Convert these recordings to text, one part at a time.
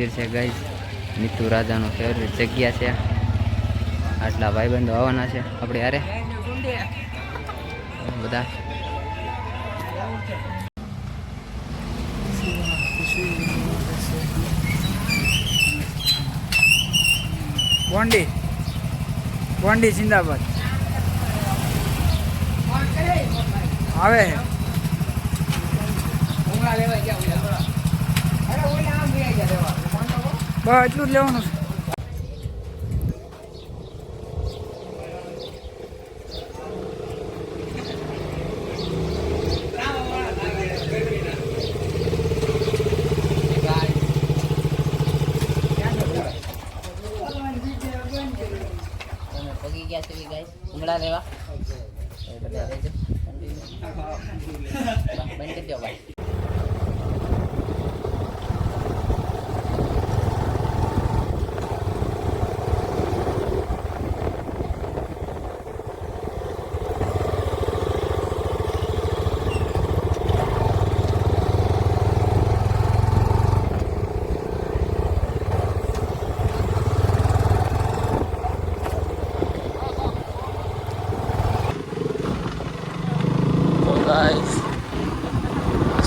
મંદિર છે ગાઈસ, નીતુ રાજાનો ફેવરેટ જગ્યા છે. આટલા ભાઈબંધો આવવાના છે આપણે યારે બધા. ગોંડી ગોંડી જિંદાબાદ આવે બસ એટલું જ લેવાનું છે. પગી ગયા છે ગાઈસ ઉમળા લેવા બધા રહેજો બંધ કરી દો ભાઈ.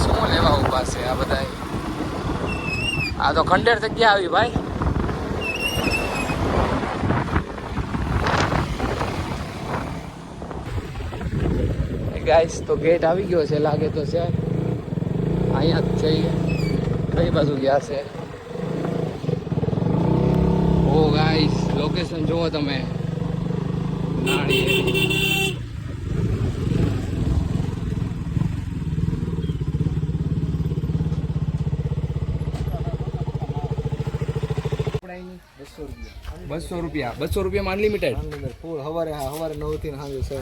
શું લેવા ઉભા છે આ બધા? આ તો ખંડેર જગ્યા આવી ભાઈ. ગાઈસ તો ગેટ આવી ગયો છે લાગે તો છે. અહીંયા જ જઈએ કઈ બાજુ ગયા છે. ઓ ગાઈસ લોકેશન જુઓ તમે. ₹200 રૂપિયા અનલિમિટેડ ફૂલ સવારે 9 થી સાંજે 6.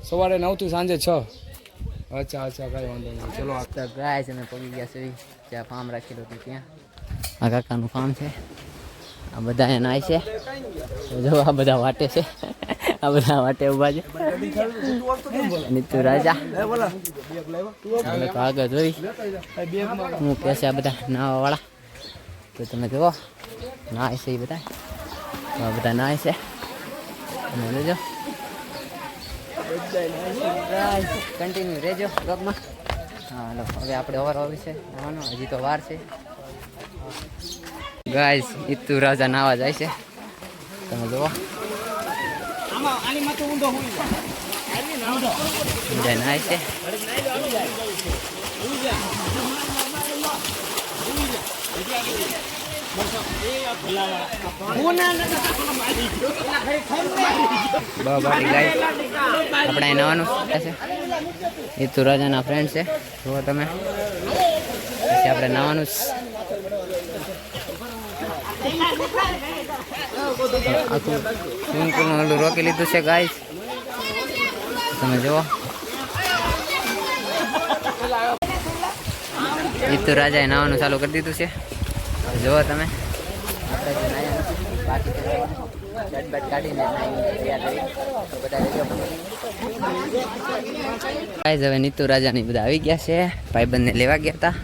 સવારે 9 થી સાંજે 6. અચ્છા કઈ વાંધો નહીં. ચલો તો ગાઈસ અમે પગી ગયા છે જ્યાં ફાર્મ રાખેલું હતું ત્યાં. આ કાકાનું ફાર્મ છે. આ બધા એને નાય છે. જો આ બધા વાટે છે. આ બધા વાટે ઊભા છે. નીતુ રાજા અમે તો આગળ જોઈ હું કે છે આ બધા નાવા વાળા. તો તમે જુઓ નાય છે એ બધા. બધા નાય છે અને જોજો કન્ટિન્યુ રહેજો બ્લોગમાં. હા હવે આપણે ઓવર આવી છે નાવાનો, હજી તો વાર છે. ગાઈસ નીતુ રાજા નાવા જાય છે તમે જુઓ. બધા નાય છે. આપણે નવાનું છે. નીતુ રાજાના ફ્રેન્ડ છે જુઓ તમે. પછી આપણે નવાનું આખું સ્વિમિંગ પુલનું ઓલું રોકી લીધું છે ગાઈસ તમે જુઓ. નીતુ રાજાએ નાવાનું ચાલુ કરી દીધું છે જુઓ તમે. બાકી દટ કાઢીને હવે નીતુ રાજાની બધા આવી ગયા છે. ભાઈબંધને લેવા ગયા હતા.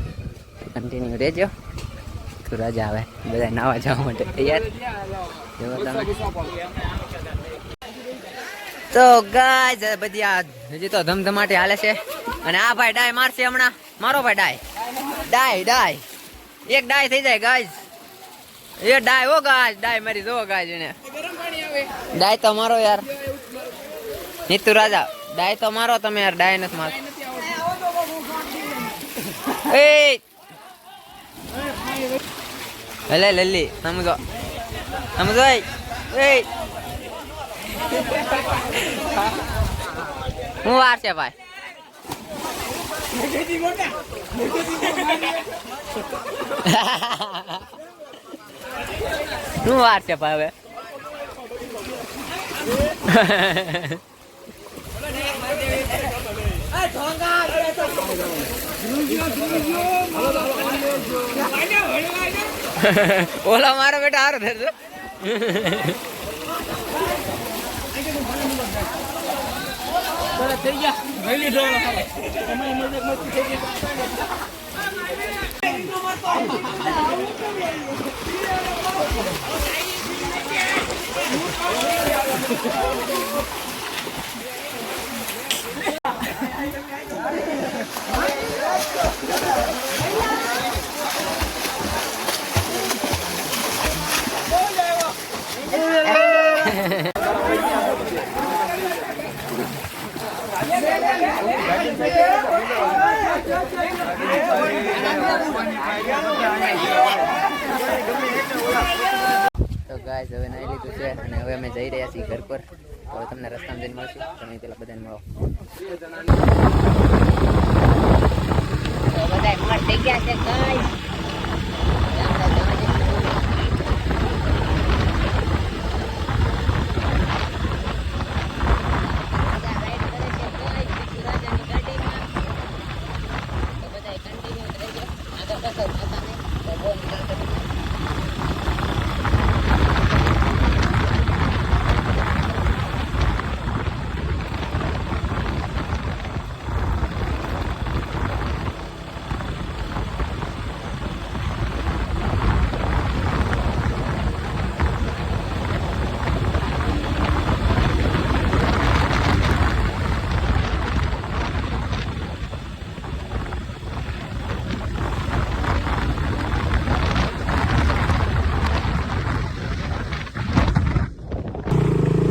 કન્ટિન્યુ રહેજો. નીતુ રાજા આવે બધા નાવા જવા માટે તૈયાર. જુઓ તમે. તો ગાઈસ બધી આ હજી તો ધમધમાટી હાલે છે. અને આ ભાઈ ડાય મારશે હમણાં. મારો ભાઈ ડાય એક ડાય થઈ જાય ગાઈસ. એ ડાય હો ગાઈસ ડાય મારી જો ગાઈસ એને ડાય તો મારો યાર. નીતુ રાજા ડાય તો મારો તમે યાર. ડાય નથી મારો. એ હલે લલ્લી સમજો એ હું વાર છે ભાઈ. શું વાર છે ભાઈ હવે. ઓલા મારો બેટા હારો થશે. થઈ ગયા તો ગાઈસ હવે નાઈ લીધું છે અને હવે અમે જઈ રહ્યા છીએ ઘર પર. હવે તમને રસ્તામાં જઈને મળશું. તમે પેલા બધાને મળો. બધા મોર થઈ ગયા છે ગાઈસ.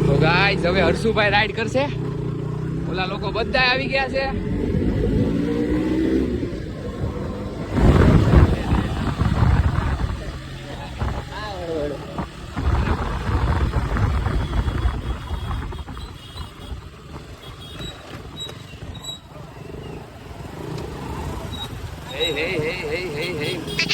તો ગાઈસ હવે હર્ષુભાઈ રાઈડ કરશે. ઓલા લોકો બધા આવી ગયા છે. Hey, hey, hey, hey, hey, hey.